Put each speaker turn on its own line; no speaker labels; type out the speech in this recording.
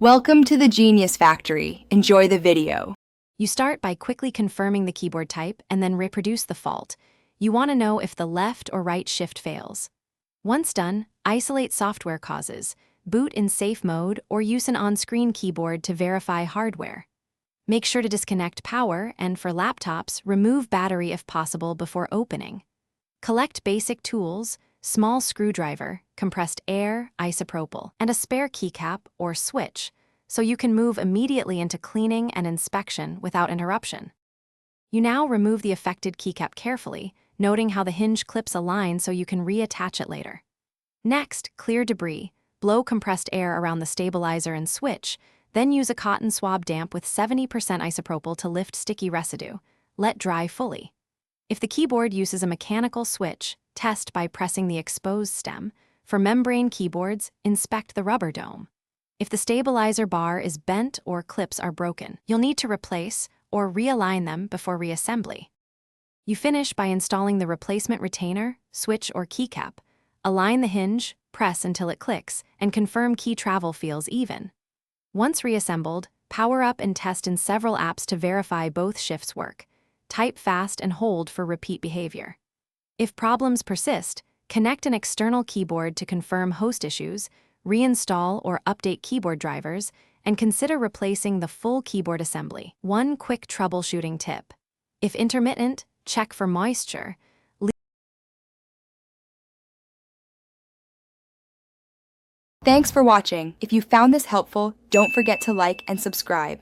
Welcome to the Genius Factory. Enjoy the video.
You start by quickly confirming the keyboard type and then reproduce the fault. You want to know if the left or right shift fails. Once done, isolate software causes, boot in safe mode, or use an on-screen keyboard to verify hardware. Make sure to disconnect power and, for laptops, remove battery if possible before opening. Collect basic tools, small screwdriver, compressed air, isopropyl, and a spare keycap or switch, so you can move immediately into cleaning and inspection without interruption. You now remove the affected keycap carefully, noting how the hinge clips align so you can reattach it later. Next, clear debris, blow compressed air around the stabilizer and switch, then use a cotton swab damp with 70% isopropyl to lift sticky residue. Let dry fully. If the keyboard uses a mechanical switch, test by pressing the exposed stem. For membrane keyboards, inspect the rubber dome. If the stabilizer bar is bent or clips are broken, you'll need to replace or realign them before reassembly. You finish by installing the replacement retainer, switch, or keycap. Align the hinge, press until it clicks, and confirm key travel feels even. Once reassembled, power up and test in several apps to verify both shifts work. Type fast and hold for repeat behavior. If problems persist, connect an external keyboard to confirm host issues, reinstall or update keyboard drivers, and consider replacing the full keyboard assembly. One quick troubleshooting tip. If intermittent, check for moisture.
Thanks for watching. If you found this helpful, don't forget to like and subscribe.